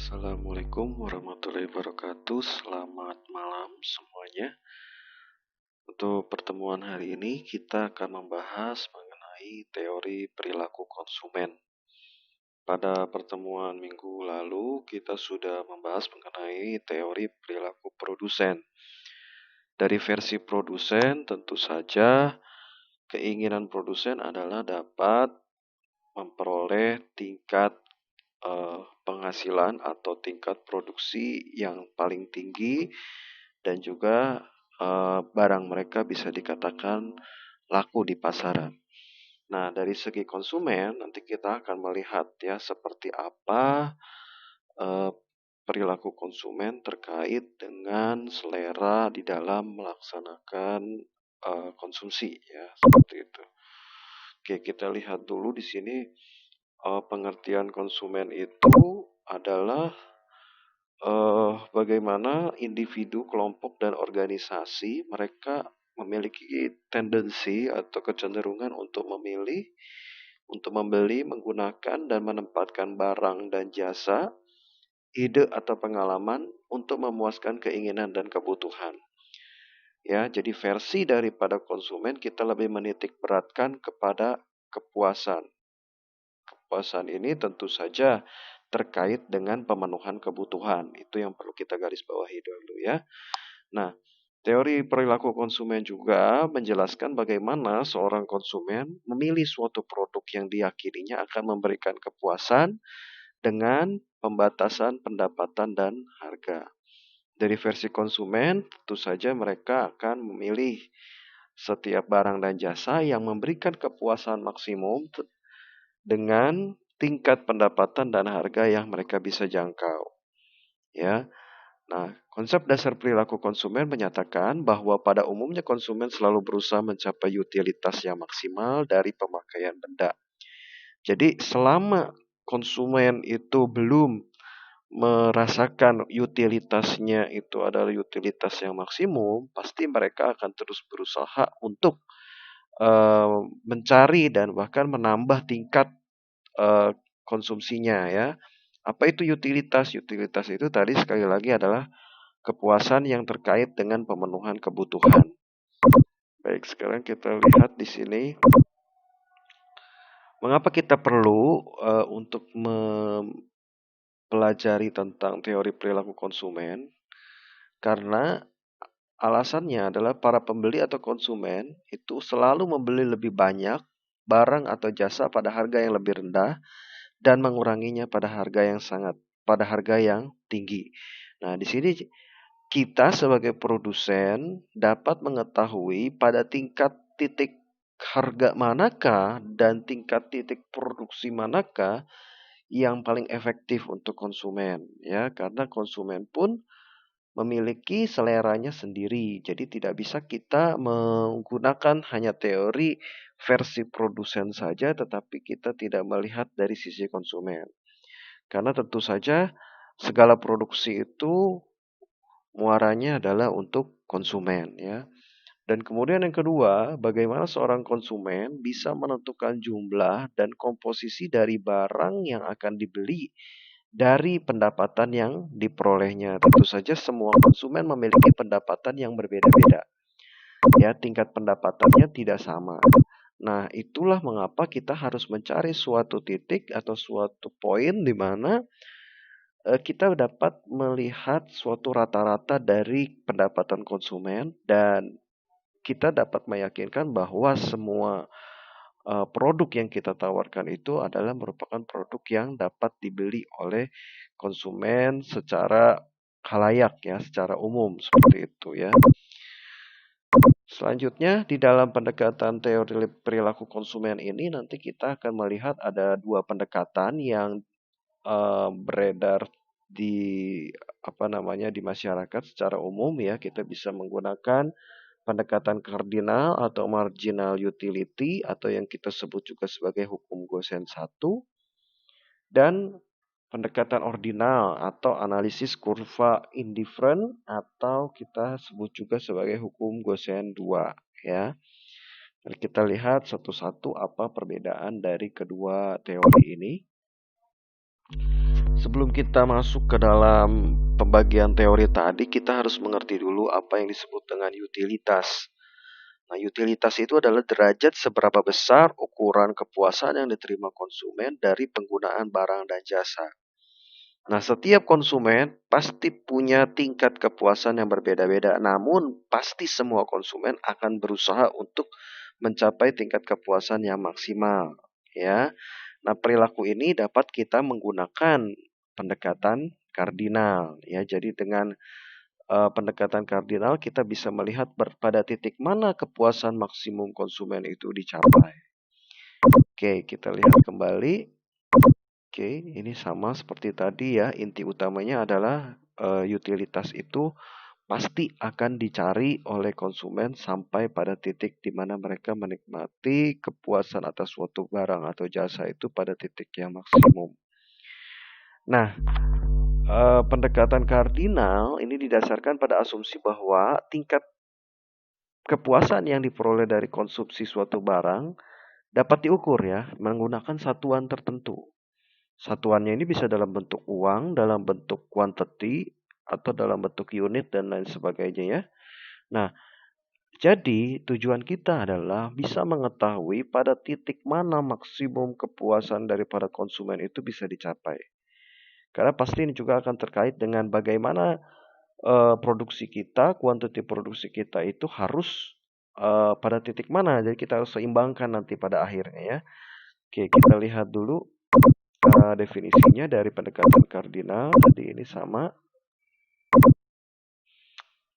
Assalamualaikum warahmatullahi wabarakatuh. Selamat malam semuanya. Untuk pertemuan hari ini kita akan membahas mengenai teori perilaku konsumen. Pada pertemuan minggu lalu kita sudah membahas mengenai teori perilaku produsen. Dari versi produsen tentu saja keinginan produsen adalah dapat memperoleh tingkat penghasilan atau tingkat produksi yang paling tinggi dan juga barang mereka bisa dikatakan laku di pasaran. Nah, dari segi konsumen nanti kita akan melihat ya seperti apa perilaku konsumen terkait dengan selera di dalam melaksanakan konsumsi ya seperti itu. Oke, kita lihat dulu di sini. Pengertian konsumen itu adalah bagaimana individu, kelompok, dan organisasi mereka memiliki tendensi atau kecenderungan untuk memilih, untuk membeli, menggunakan, dan menempatkan barang dan jasa, ide atau pengalaman untuk memuaskan keinginan dan kebutuhan. Ya, jadi versi daripada konsumen kita lebih menitik beratkan kepada kepuasan. Kepuasan ini tentu saja terkait dengan pemenuhan kebutuhan. Itu yang perlu kita garis bawahi dulu ya. Nah, teori perilaku konsumen juga menjelaskan bagaimana seorang konsumen memilih suatu produk yang diyakininya akan memberikan kepuasan dengan pembatasan pendapatan dan harga. Dari versi konsumen, tentu saja mereka akan memilih setiap barang dan jasa yang memberikan kepuasan maksimum dengan tingkat pendapatan dan harga yang mereka bisa jangkau. Ya. Nah, konsep dasar perilaku konsumen menyatakan bahwa pada umumnya konsumen selalu berusaha mencapai utilitas yang maksimal dari pemakaian benda. Jadi, selama konsumen itu belum merasakan utilitasnya itu adalah utilitas yang maksimum, pasti mereka akan terus berusaha untuk mencari dan bahkan menambah tingkat konsumsinya ya. Apa itu utilitas? Utilitas itu tadi sekali lagi adalah kepuasan yang terkait dengan pemenuhan kebutuhan. Baik, sekarang kita lihat di sini. Mengapa kita perlu untuk mempelajari tentang teori perilaku konsumen? Karena alasannya adalah para pembeli atau konsumen itu selalu membeli lebih banyak barang atau jasa pada harga yang lebih rendah dan menguranginya pada harga yang tinggi. Nah, di sini kita sebagai produsen dapat mengetahui pada tingkat titik harga manakah dan tingkat titik produksi manakah yang paling efektif untuk konsumen ya, karena konsumen pun memiliki seleranya sendiri. Jadi tidak bisa kita menggunakan hanya teori versi produsen saja, tetapi kita tidak melihat dari sisi konsumen. Karena tentu saja segala produksi itu muaranya adalah untuk konsumen ya. Dan kemudian yang kedua, bagaimana seorang konsumen bisa menentukan jumlah dan komposisi dari barang yang akan dibeli dari pendapatan yang diperolehnya. Tentu saja semua konsumen memiliki pendapatan yang berbeda-beda. Ya, tingkat pendapatannya tidak sama. Nah, itulah mengapa kita harus mencari suatu titik atau suatu poin di mana kita dapat melihat suatu rata-rata dari pendapatan konsumen dan kita dapat meyakinkan bahwa semua produk yang kita tawarkan itu adalah merupakan produk yang dapat dibeli oleh konsumen secara khalayak ya, secara umum seperti itu ya. Selanjutnya di dalam pendekatan teori perilaku konsumen ini nanti kita akan melihat ada dua pendekatan yang beredar di di masyarakat secara umum ya. Kita bisa menggunakan pendekatan kardinal atau marginal utility atau yang kita sebut juga sebagai hukum Gosen 1 dan pendekatan ordinal atau analisis kurva indifferent atau kita sebut juga sebagai hukum Gosen 2 ya. Mari kita lihat satu-satu apa perbedaan dari kedua teori ini. Sebelum kita masuk ke dalam pembagian teori tadi, kita harus mengerti dulu apa yang disebut dengan utilitas. Nah, utilitas itu adalah derajat seberapa besar ukuran kepuasan yang diterima konsumen dari penggunaan barang dan jasa. Nah, setiap konsumen pasti punya tingkat kepuasan yang berbeda-beda. Namun, pasti semua konsumen akan berusaha untuk mencapai tingkat kepuasan yang maksimal, ya. Nah, perilaku ini dapat kita menggunakan pendekatan kardinal, ya. Jadi dengan pendekatan kardinal kita bisa melihat pada titik mana kepuasan maksimum konsumen itu dicapai. Oke, kita lihat kembali. Oke, ini sama seperti tadi ya. Inti utamanya adalah utilitas itu pasti akan dicari oleh konsumen sampai pada titik di mana mereka menikmati kepuasan atas suatu barang atau jasa itu pada titik yang maksimum. Nah, pendekatan kardinal ini didasarkan pada asumsi bahwa tingkat kepuasan yang diperoleh dari konsumsi suatu barang dapat diukur ya menggunakan satuan tertentu. Satuannya ini bisa dalam bentuk uang, dalam bentuk quantity, atau dalam bentuk unit dan lain sebagainya ya. Nah, jadi tujuan kita adalah bisa mengetahui pada titik mana maksimum kepuasan daripada konsumen itu bisa dicapai. Karena pasti ini juga akan terkait dengan bagaimana produksi kita, kuantiti produksi kita itu harus pada titik mana. Jadi kita harus seimbangkan nanti pada akhirnya ya. Oke, kita lihat dulu definisinya dari pendekatan kardinal. Tadi ini sama.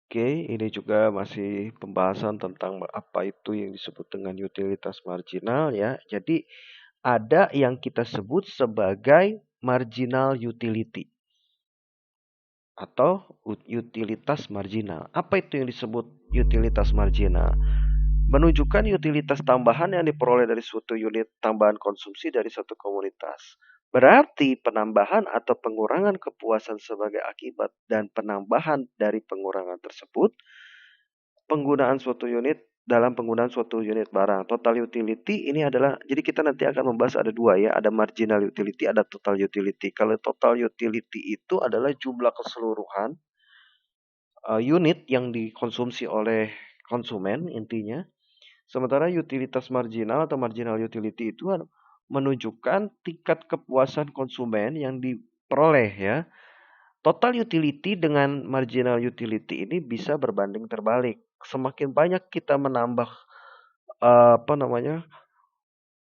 Oke, ini juga masih pembahasan tentang apa itu yang disebut dengan utilitas marginal ya. Jadi ada yang kita sebut sebagai marginal utility atau utilitas marginal. Apa itu yang disebut utilitas marginal? Menunjukkan utilitas tambahan yang diperoleh dari suatu unit tambahan konsumsi dari satu komunitas. Berarti penambahan atau pengurangan kepuasan sebagai akibat dan penambahan dari pengurangan tersebut, penggunaan suatu unit dalam penggunaan suatu unit barang. Total utility ini adalah, jadi kita nanti akan membahas ada dua ya, ada marginal utility, ada total utility. Kalau total utility itu adalah jumlah keseluruhan unit yang dikonsumsi oleh konsumen intinya. Sementara utilitas marginal atau marginal utility itu menunjukkan tingkat kepuasan konsumen yang diperoleh ya. Total utility dengan marginal utility ini bisa berbanding terbalik. Semakin banyak kita menambah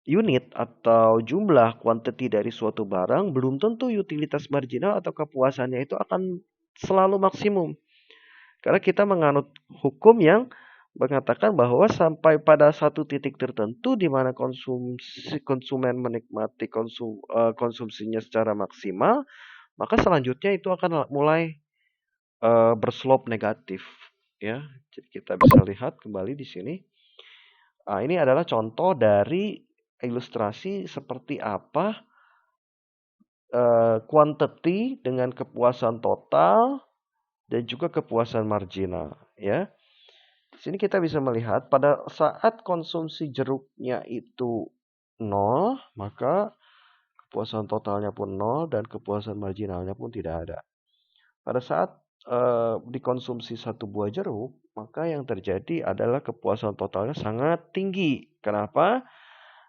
unit atau jumlah quantity dari suatu barang, belum tentu utilitas marginal atau kepuasannya itu akan selalu maksimum. Karena kita menganut hukum yang mengatakan bahwa sampai pada satu titik tertentu di mana konsumen menikmati konsumsinya secara maksimal, maka selanjutnya itu akan mulai berslop negatif ya. Jadi kita bisa lihat kembali di sini. Ini adalah contoh dari ilustrasi seperti apa quantity dengan kepuasan total dan juga kepuasan marginal ya. Di sini kita bisa melihat pada saat konsumsi jeruknya itu 0, maka kepuasan totalnya pun 0 dan kepuasan marginalnya pun tidak ada. Pada saat dikonsumsi satu buah jeruk, maka yang terjadi adalah kepuasan totalnya sangat tinggi. Kenapa?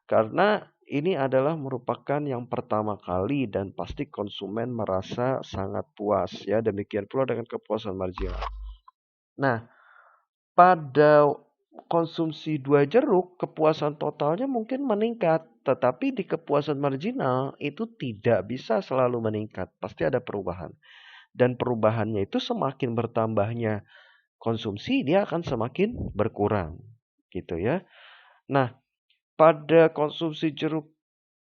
Karena ini adalah merupakan yang pertama kali dan pasti konsumen merasa sangat puas ya. Demikian pula dengan kepuasan marginal. Nah, pada konsumsi 2 jeruk, kepuasan totalnya mungkin meningkat. Tetapi di kepuasan marginal itu tidak bisa selalu meningkat. Pasti ada perubahan. Dan perubahannya itu semakin bertambahnya konsumsi, dia akan semakin berkurang. Gitu ya. Nah, pada konsumsi jeruk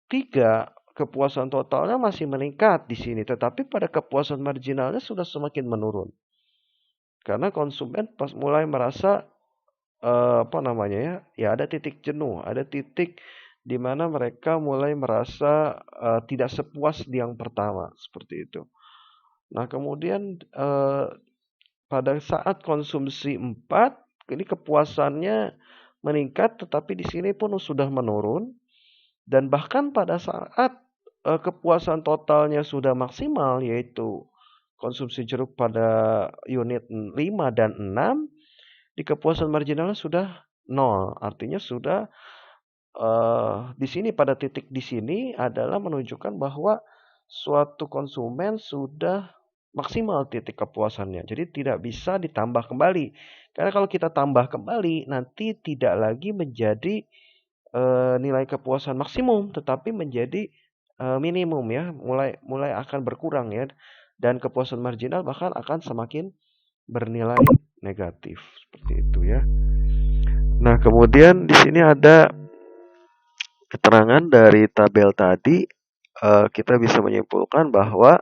3, kepuasan totalnya masih meningkat di sini. Tetapi pada kepuasan marginalnya sudah semakin menurun. Karena konsumen pas mulai merasa ya ada titik jenuh, ada titik di mana mereka mulai merasa tidak sepuas di yang pertama seperti itu. Nah, kemudian pada saat konsumsi 4, ini kepuasannya meningkat, tetapi di sini pun sudah menurun. Dan bahkan pada saat kepuasan totalnya sudah maksimal, yaitu konsumsi jeruk pada unit 5 dan 6, di kepuasan marginalnya sudah 0. Artinya sudah di sini pada titik di sini adalah menunjukkan bahwa suatu konsumen sudah maksimal titik kepuasannya. Jadi tidak bisa ditambah kembali. Karena kalau kita tambah kembali nanti tidak lagi menjadi nilai kepuasan maksimum, tetapi menjadi minimum ya, mulai akan berkurang ya, dan kepuasan marginal bahkan akan semakin bernilai negatif seperti itu ya. Nah, kemudian di sini ada keterangan dari tabel tadi, kita bisa menyimpulkan bahwa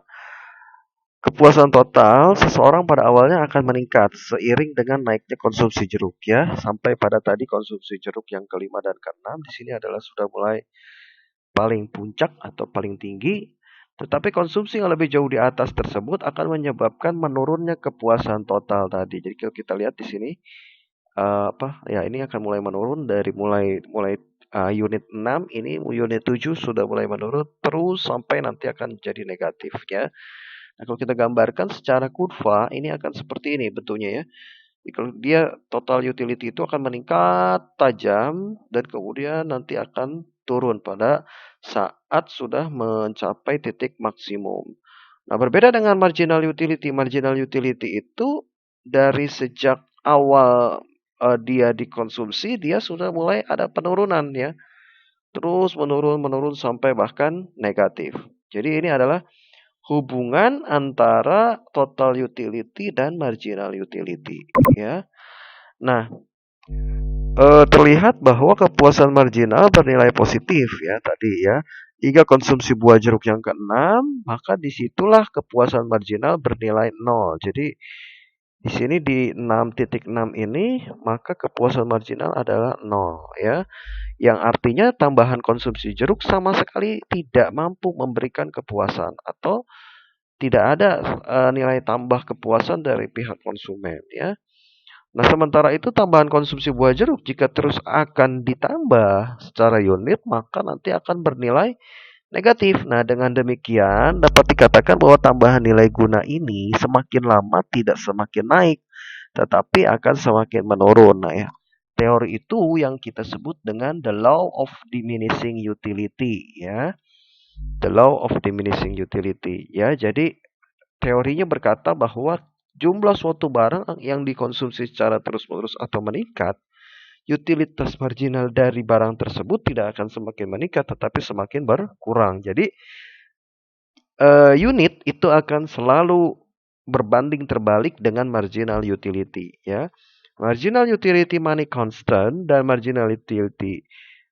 kepuasan total seseorang pada awalnya akan meningkat seiring dengan naiknya konsumsi jeruk ya, sampai pada tadi konsumsi jeruk yang kelima dan keenam di sini adalah sudah mulai paling puncak atau paling tinggi, tetapi konsumsi yang lebih jauh di atas tersebut akan menyebabkan menurunnya kepuasan total tadi. Jadi kalau kita lihat di sini ini akan mulai menurun dari mulai unit 6 ini unit 7 sudah mulai menurun terus sampai nanti akan jadi negatif ya. Nah, kalau kita gambarkan secara kurva ini akan seperti ini bentuknya ya. Jadi kalau dia total utility itu akan meningkat tajam dan kemudian nanti akan turun pada saat sudah mencapai titik maksimum. Nah, berbeda dengan marginal utility. Marginal utility itu dari sejak awal dia dikonsumsi, dia sudah mulai ada penurunan ya. Terus menurun sampai bahkan negatif. Jadi ini adalah hubungan antara total utility dan marginal utility ya. Nah, terlihat bahwa kepuasan marginal bernilai positif ya tadi ya. Hingga konsumsi buah jeruk yang keenam, maka disitulah kepuasan marginal bernilai 0. Jadi di sini di 6.6 ini, maka kepuasan marginal adalah 0 ya. Yang artinya tambahan konsumsi jeruk sama sekali tidak mampu memberikan kepuasan atau tidak ada nilai tambah kepuasan dari pihak konsumen ya. Nah, sementara itu tambahan konsumsi buah jeruk jika terus akan ditambah secara unit, maka nanti akan bernilai negatif. Nah, dengan demikian dapat dikatakan bahwa tambahan nilai guna ini semakin lama tidak semakin naik, tetapi akan semakin menurun. Nah, ya. Teori itu yang kita sebut dengan the law of diminishing utility, ya. The law of diminishing utility, ya. Jadi teorinya berkata bahwa jumlah suatu barang yang dikonsumsi secara terus-menerus atau meningkat, utilitas marginal dari barang tersebut tidak akan semakin meningkat, tetapi semakin berkurang. Jadi, unit itu akan selalu berbanding terbalik dengan marginal utility. Ya, marginal utility money constant dan marginal utility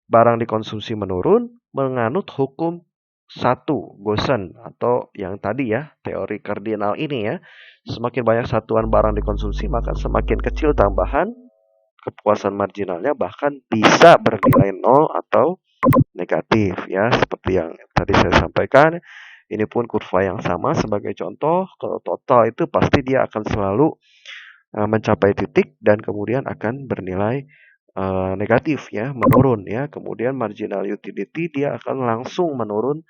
barang dikonsumsi menurun menganut hukum satu Gaussian atau yang tadi ya teori kardinal ini ya, semakin banyak satuan barang dikonsumsi maka semakin kecil tambahan kepuasan marginalnya, bahkan bisa bernilai 0 atau negatif ya, seperti yang tadi saya sampaikan. Ini pun kurva yang sama sebagai contoh. Kalau total itu pasti dia akan selalu mencapai titik dan kemudian akan bernilai negatif ya, menurun ya. Kemudian marginal utility dia akan langsung menurun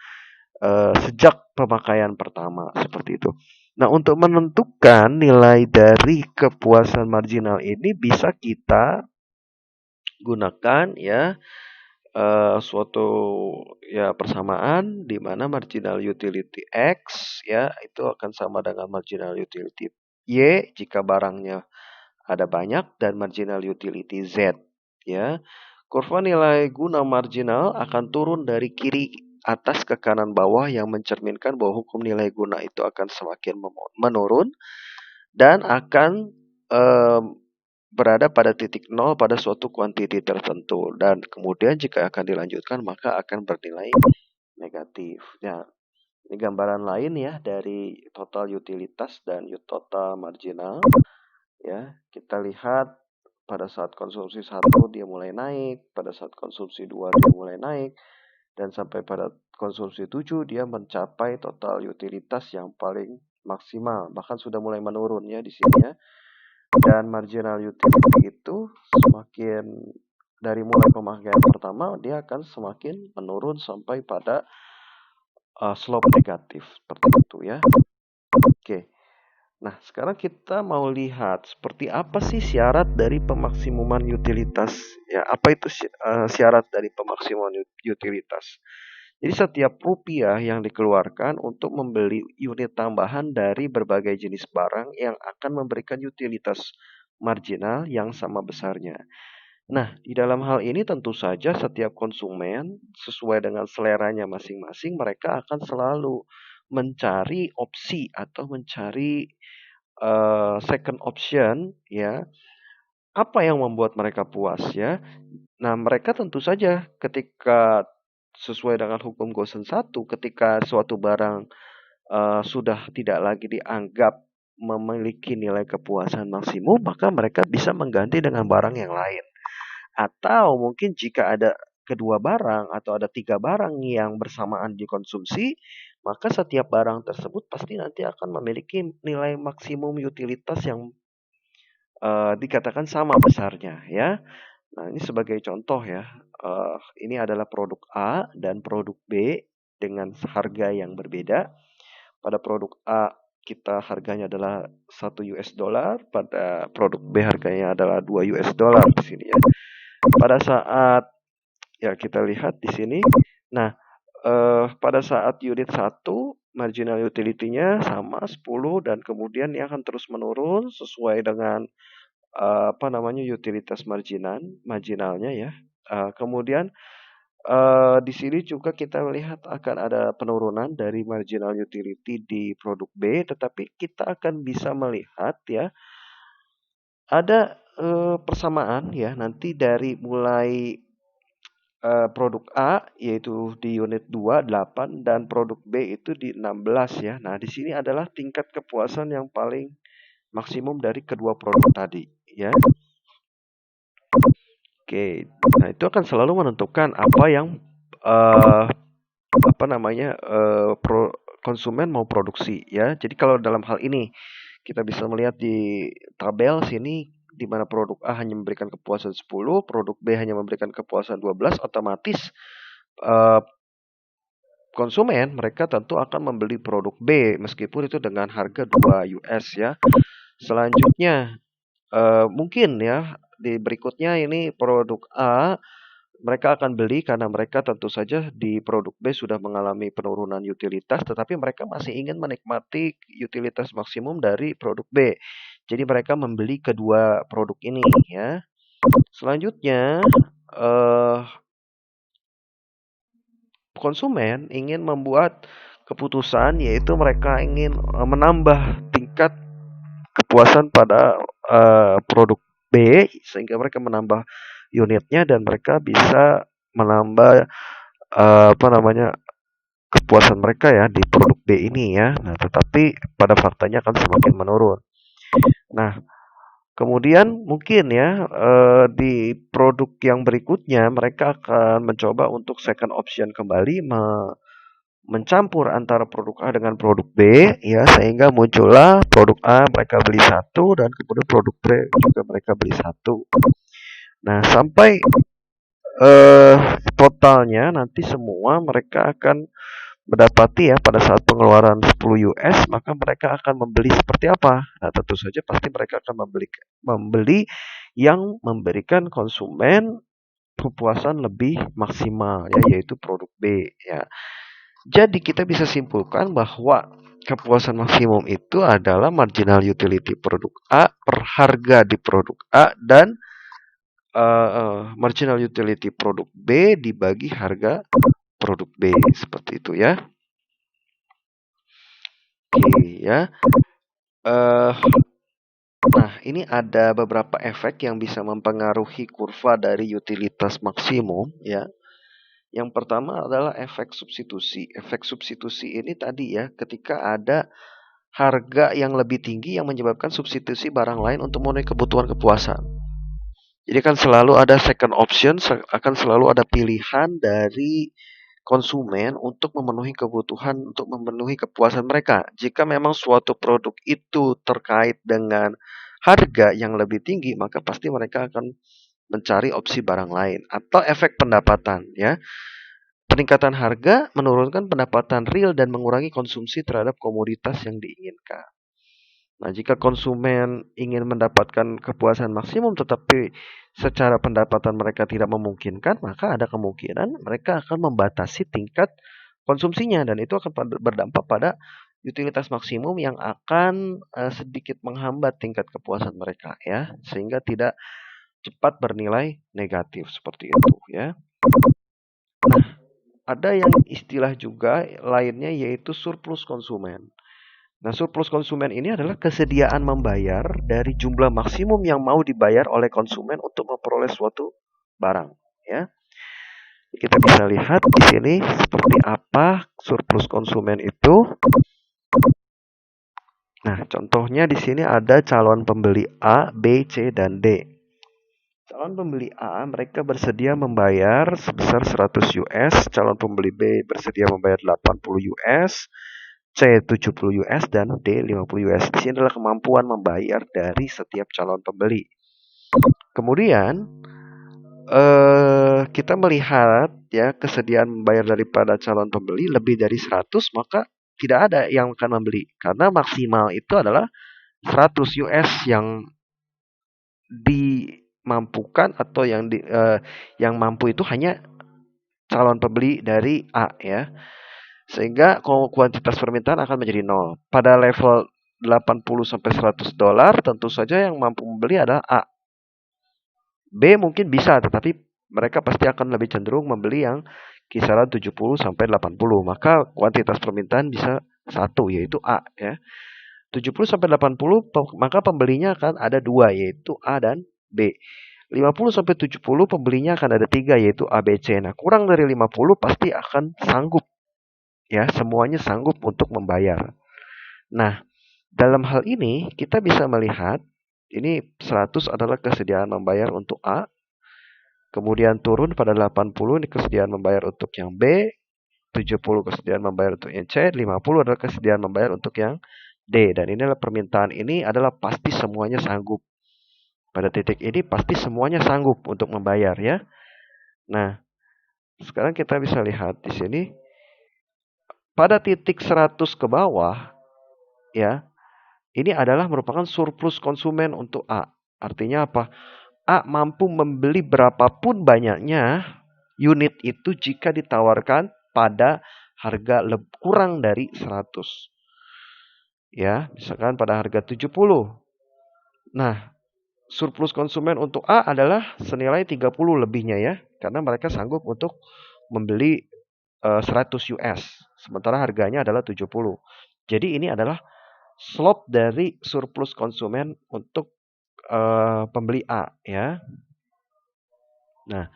sejak pemakaian pertama seperti itu. Nah, untuk menentukan nilai dari kepuasan marginal ini bisa kita gunakan ya suatu ya persamaan di mana marginal utility X ya itu akan sama dengan marginal utility Y jika barangnya ada banyak dan marginal utility Z ya. Kurva nilai guna marginal akan turun dari kiri atas ke kanan bawah yang mencerminkan bahwa hukum nilai guna itu akan semakin menurun dan akan berada pada titik nol pada suatu kuantiti tertentu dan kemudian jika akan dilanjutkan maka akan bernilai negatif. Nah, ini gambaran lain ya dari total utilitas dan total marginal. Ya, kita lihat pada saat konsumsi 1 dia mulai naik, pada saat konsumsi 2 dia mulai naik, dan sampai pada konsumsi 7 dia mencapai total utilitas yang paling maksimal, bahkan sudah mulai menurun ya di sini ya. Dan marginal utility itu semakin dari mulai pemakaian pertama dia akan semakin menurun sampai pada slope negatif seperti itu ya. Oke. Nah, sekarang kita mau lihat seperti apa sih syarat dari pemaksimuman utilitas ya. Apa itu syarat dari pemaksimuman utilitas? Jadi setiap rupiah yang dikeluarkan untuk membeli unit tambahan dari berbagai jenis barang yang akan memberikan utilitas marginal yang sama besarnya. Nah, di dalam hal ini tentu saja setiap konsumen sesuai dengan seleranya masing-masing, mereka akan selalu mencari opsi atau mencari second option ya. Apa yang membuat mereka puas ya? Nah, mereka tentu saja ketika sesuai dengan hukum Gosen satu, ketika suatu barang sudah tidak lagi dianggap memiliki nilai kepuasan maksimum, maka mereka bisa mengganti dengan barang yang lain. Atau mungkin jika ada kedua barang atau ada tiga barang yang bersamaan dikonsumsi, maka setiap barang tersebut pasti nanti akan memiliki nilai maksimum utilitas yang dikatakan sama besarnya ya. Nah, ini sebagai contoh ya. Ini adalah produk A dan produk B dengan harga yang berbeda. Pada produk A kita harganya adalah 1 US dollar, pada produk B harganya adalah 2 US dollar di sini ya. Pada saat ya kita lihat di sini. Nah, pada saat unit 1 marginal utility-nya sama 10 dan kemudian dia akan terus menurun sesuai dengan utilitas marginalnya ya. Kemudian di sini juga kita melihat akan ada penurunan dari marginal utility di produk B, tetapi kita akan bisa melihat ya ada persamaan ya nanti dari mulai produk A yaitu di unit 2 8 dan produk B itu di 16 ya. Nah, di sini adalah tingkat kepuasan yang paling maksimum dari kedua produk tadi ya. Oke, nah itu akan selalu menentukan apa yang eh konsumen mau produksi ya. Jadi kalau dalam hal ini kita bisa melihat di tabel sini di mana produk A hanya memberikan kepuasan 10, produk B hanya memberikan kepuasan 12, otomatis eh, konsumen mereka tentu akan membeli produk B meskipun itu dengan harga 2 US ya. Selanjutnya mungkin ya di berikutnya ini produk A mereka akan beli karena mereka tentu saja di produk B sudah mengalami penurunan utilitas, tetapi mereka masih ingin menikmati utilitas maksimum dari produk B. Jadi mereka membeli kedua produk ini ya. Selanjutnya, eh, konsumen ingin membuat keputusan yaitu mereka ingin menambah tingkat kepuasan pada produk B sehingga mereka menambah unitnya dan mereka bisa menambah kepuasan mereka ya di produk B ini ya. Nah, tetapi pada faktanya akan semakin menurun. Nah, kemudian mungkin ya di produk yang berikutnya mereka akan mencoba untuk second option kembali mencampur antara produk A dengan produk B ya sehingga muncullah produk A mereka beli satu dan kemudian produk B juga mereka beli satu. Nah, sampai totalnya nanti semua mereka akan mendapati ya pada saat pengeluaran 10 US maka mereka akan membeli seperti apa? Nah, tentu saja pasti mereka akan membeli yang memberikan konsumen kepuasan lebih maksimal ya yaitu produk B ya. Jadi kita bisa simpulkan bahwa kepuasan maksimum itu adalah marginal utility produk A per harga di produk A dan marginal utility produk B dibagi harga produk B seperti itu ya. Oke ya. Eh nah, ini ada beberapa efek yang bisa mempengaruhi kurva dari utilitas maksimum ya. Yang pertama adalah efek substitusi. Efek substitusi ini tadi ya, ketika ada harga yang lebih tinggi yang menyebabkan substitusi barang lain untuk memenuhi kebutuhan kepuasan. Jadi kan selalu ada second option, akan selalu ada pilihan dari konsumen untuk memenuhi kebutuhan, untuk memenuhi kepuasan mereka. Jika memang suatu produk itu terkait dengan harga yang lebih tinggi, maka pasti mereka akan mencari opsi barang lain atau efek pendapatan ya. Peningkatan harga menurunkan pendapatan real dan mengurangi konsumsi terhadap komoditas yang diinginkan. Nah, jika konsumen ingin mendapatkan kepuasan maksimum tetapi secara pendapatan mereka tidak memungkinkan, maka ada kemungkinan mereka akan membatasi tingkat konsumsinya dan itu akan berdampak pada utilitas maksimum yang akan sedikit menghambat tingkat kepuasan mereka ya, sehingga tidak cepat bernilai negatif seperti itu ya. Nah, ada yang istilah juga lainnya yaitu surplus konsumen. Nah, surplus konsumen ini adalah kesediaan membayar dari jumlah maksimum yang mau dibayar oleh konsumen untuk memperoleh suatu barang, ya. Kita bisa lihat di sini seperti apa surplus konsumen itu. Nah, contohnya di sini ada calon pembeli A, B, C, dan D. Calon pembeli A, mereka bersedia membayar sebesar 100 US, calon pembeli B bersedia membayar 80 US, C 70 US dan D 50 US. Di sini adalah kemampuan membayar dari setiap calon pembeli. Kemudian kita melihat ya kesediaan membayar daripada calon pembeli lebih dari 100, maka tidak ada yang akan membeli karena maksimal itu adalah 100 US yang dimampukan atau yang mampu itu hanya calon pembeli dari A ya. Sehingga kuantitas permintaan akan menjadi 0. Pada level 80 sampai 100 dolar tentu saja yang mampu membeli adalah A. B mungkin bisa tetapi mereka pasti akan lebih cenderung membeli yang kisaran 70 sampai 80. Maka kuantitas permintaan bisa 1 yaitu A ya. 70 sampai 80 maka pembelinya akan ada 2 yaitu A dan B. 50 sampai 70 pembelinya akan ada 3 yaitu A, B, C. Nah, kurang dari 50 pasti akan sanggup. Ya, semuanya sanggup untuk membayar. Nah, dalam hal ini kita bisa melihat ini 100 adalah kesediaan membayar untuk A. Kemudian turun pada 80 ini kesediaan membayar untuk yang B, 70 kesediaan membayar untuk yang C, 50 adalah kesediaan membayar untuk yang D. Dan inilah permintaan ini adalah pasti semuanya sanggup. Pada titik ini pasti semuanya sanggup untuk membayar ya. Nah, sekarang kita bisa lihat di sini pada titik 100 ke bawah ya. Ini adalah merupakan surplus konsumen untuk A. Artinya apa? A mampu membeli berapapun banyaknya unit itu jika ditawarkan pada harga kurang dari 100. Ya, misalkan pada harga 70. Nah, surplus konsumen untuk A adalah senilai 30 lebihnya ya. Karena mereka sanggup untuk membeli 100 US. Sementara harganya adalah 70. Jadi ini adalah slot dari surplus konsumen untuk pembeli A ya. Nah,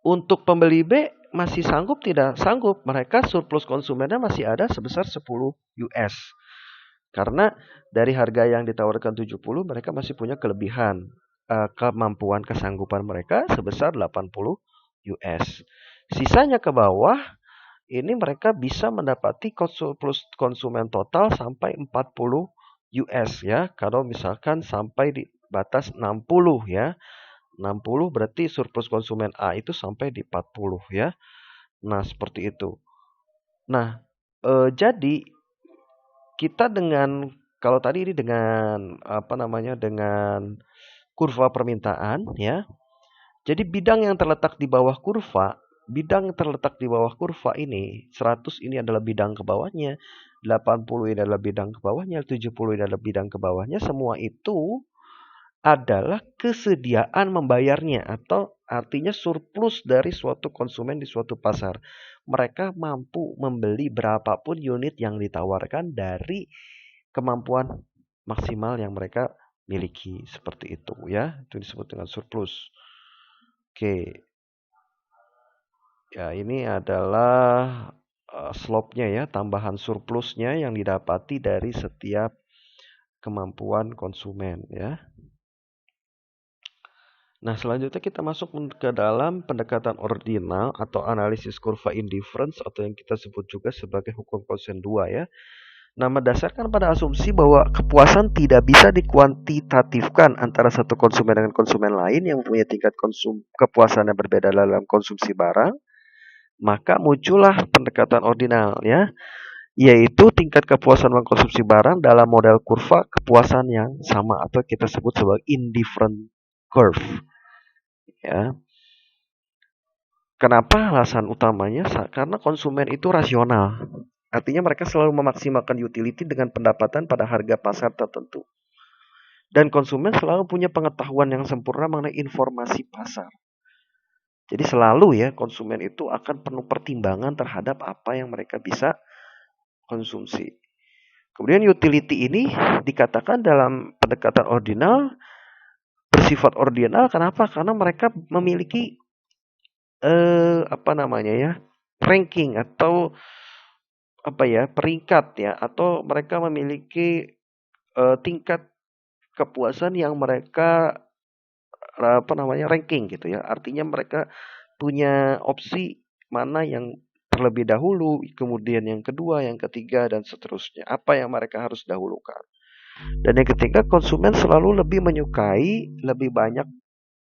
untuk pembeli B masih sanggup tidak sanggup. Mereka surplus konsumennya masih ada sebesar 10 US. Karena dari harga yang ditawarkan 70 mereka masih punya kelebihan kemampuan kesanggupan mereka sebesar 80 US. Sisanya ke bawah ini mereka bisa mendapati surplus konsumen total sampai 40 US ya. Kalau misalkan sampai di batas 60 ya. 60 berarti surplus konsumen A itu sampai di 40 ya. Nah, seperti itu. Nah, jadi kita dengan kalau tadi ini dengan dengan kurva permintaan ya. Jadi bidang yang terletak di bawah kurva ini 100 ini adalah bidang ke bawahnya, 80 ini adalah bidang ke bawahnya, 70 ini adalah bidang ke bawahnya, semua itu adalah kesediaan membayarnya atau artinya surplus dari suatu konsumen di suatu pasar. Mereka mampu membeli berapapun unit yang ditawarkan dari kemampuan maksimal yang mereka miliki seperti itu ya. Itu disebut dengan surplus. Oke. Ya, ini adalah slope-nya ya, tambahan surplusnya yang didapati dari setiap kemampuan konsumen ya. Nah, selanjutnya kita masuk ke dalam pendekatan ordinal atau analisis kurva indifference atau yang kita sebut juga sebagai hukum konsen 2 ya. Nah, berdasarkan pada asumsi bahwa kepuasan tidak bisa dikuantitatifkan antara satu konsumen dengan konsumen lain yang mempunyai tingkat kepuasan yang berbeda dalam konsumsi barang. maka muncullah pendekatan ordinal ya, yaitu tingkat kepuasan mengkonsumsi barang dalam model kurva kepuasan yang sama atau kita sebut sebagai indifferent curve ya. Kenapa alasan utamanya? Karena konsumen itu rasional. Artinya mereka selalu memaksimalkan utility dengan pendapatan pada harga pasar tertentu. Dan konsumen selalu punya pengetahuan yang sempurna mengenai informasi pasar. Jadi selalu ya konsumen itu akan penuh pertimbangan terhadap apa yang mereka bisa konsumsi. Kemudian utility ini dikatakan dalam pendekatan ordinal bersifat ordinal. Kenapa? Karena mereka memiliki ranking atau peringkat ya, atau mereka memiliki tingkat kepuasan yang mereka ranking gitu ya. Artinya mereka punya opsi mana yang terlebih dahulu, kemudian yang kedua, yang ketiga, dan seterusnya. Apa yang mereka harus dahulukan. Dan yang ketiga, konsumen selalu lebih menyukai lebih banyak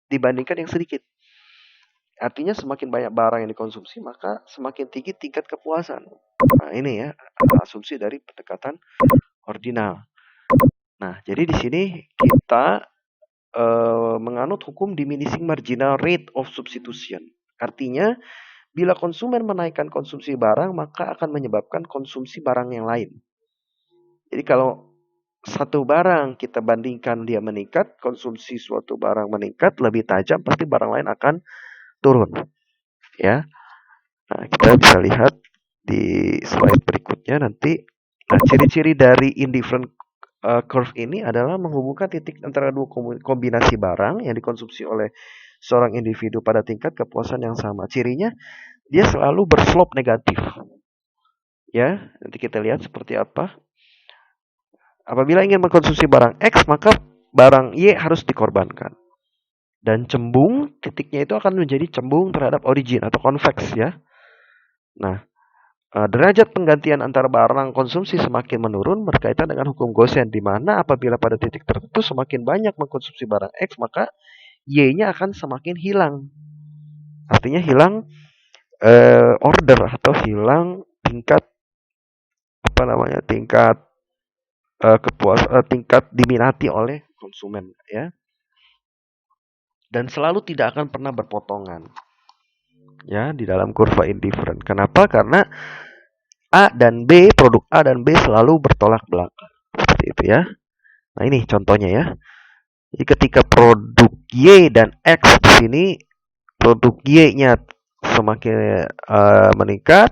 dibandingkan yang sedikit. Artinya semakin banyak barang yang dikonsumsi, maka semakin tinggi tingkat kepuasan. Nah, ini ya asumsi dari pendekatan ordinal. Nah, jadi di sini kita menganut hukum diminishing marginal rate of substitution. Artinya, bila konsumen menaikkan konsumsi barang, maka akan menyebabkan konsumsi barang yang lain. Jadi kalau satu barang kita bandingkan dia meningkat, konsumsi suatu barang meningkat lebih tajam, pasti barang lain akan turun. Ya. Nah, kita bisa lihat di slide berikutnya nanti. Nah, ciri-ciri dari indifferent curve ini adalah menghubungkan titik antara dua kombinasi barang yang dikonsumsi oleh seorang individu pada tingkat kepuasan yang sama. Cirinya dia selalu berslope negatif. Ya, nanti kita lihat seperti apa. Apabila ingin mengkonsumsi barang X, maka barang Y harus dikorbankan. Dan cembung, titiknya itu akan menjadi cembung terhadap origin atau convex ya. Nah, derajat penggantian antara barang konsumsi semakin menurun berkaitan dengan hukum Gaussian, di mana apabila pada titik tertentu semakin banyak mengkonsumsi barang X, maka Y-nya akan semakin hilang. Artinya hilang order atau hilang tingkat tingkat diminati oleh konsumen ya. Dan selalu tidak akan pernah berpotongan ya di dalam kurva indifferent. Kenapa? Karena produk A dan B selalu bertolak belakang. Seperti itu ya. Nah, ini contohnya ya. Jadi ketika produk Y dan X di sini, produk Y-nya semakin meningkat,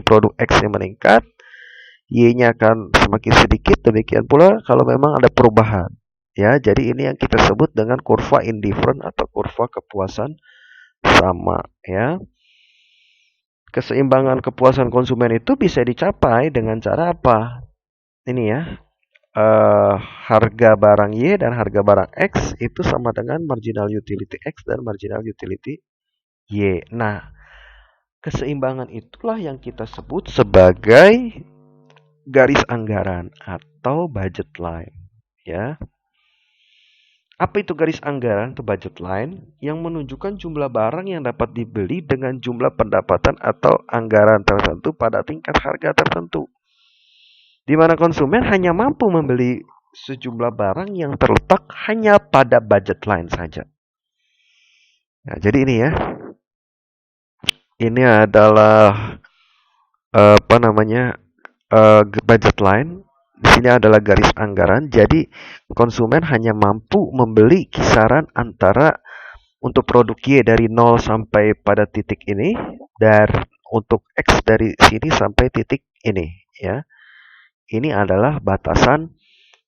produk X-nya meningkat, Y-nya akan semakin sedikit. Demikian pula kalau memang ada perubahan. Ya, jadi ini yang kita sebut dengan kurva indifferent atau kurva kepuasan sama ya. Keseimbangan kepuasan konsumen itu bisa dicapai dengan cara apa? Ini ya. Harga barang Y dan harga barang X itu sama dengan marginal utility X dan marginal utility Y. Nah, keseimbangan itulah yang kita sebut sebagai garis anggaran atau budget line ya. Apa itu garis anggaran atau budget line? Yang menunjukkan jumlah barang yang dapat dibeli dengan jumlah pendapatan atau anggaran tertentu pada tingkat harga tertentu, di mana konsumen hanya mampu membeli sejumlah barang yang terletak hanya pada budget line saja. Nah, jadi ini ya. Ini adalah budget line. Di sini adalah garis anggaran. Jadi konsumen hanya mampu membeli kisaran antara untuk produk Y dari 0 sampai pada titik ini, dan untuk X dari sini sampai titik ini ya. Ini adalah batasan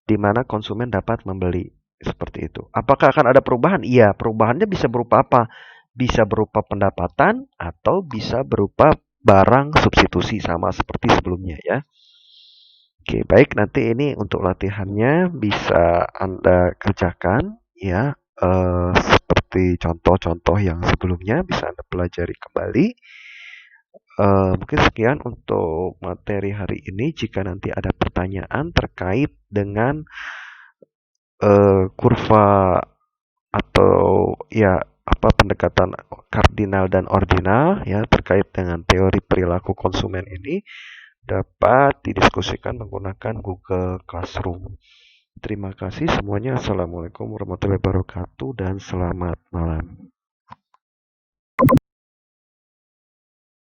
di mana konsumen dapat membeli. Seperti itu. Apakah akan ada perubahan? Iya, perubahannya bisa berupa apa? Bisa berupa pendapatan atau bisa berupa barang substitusi sama seperti sebelumnya ya. Oke, baik, nanti ini untuk latihannya bisa Anda kerjakan ya, seperti contoh-contoh yang sebelumnya bisa Anda pelajari kembali. Mungkin sekian untuk materi hari ini. Jika nanti ada pertanyaan terkait dengan kurva atau ya apa pendekatan kardinal dan ordinal ya terkait dengan teori perilaku konsumen ini dapat didiskusikan menggunakan Google Classroom. Terima kasih semuanya. Assalamualaikum warahmatullahi wabarakatuh dan selamat malam.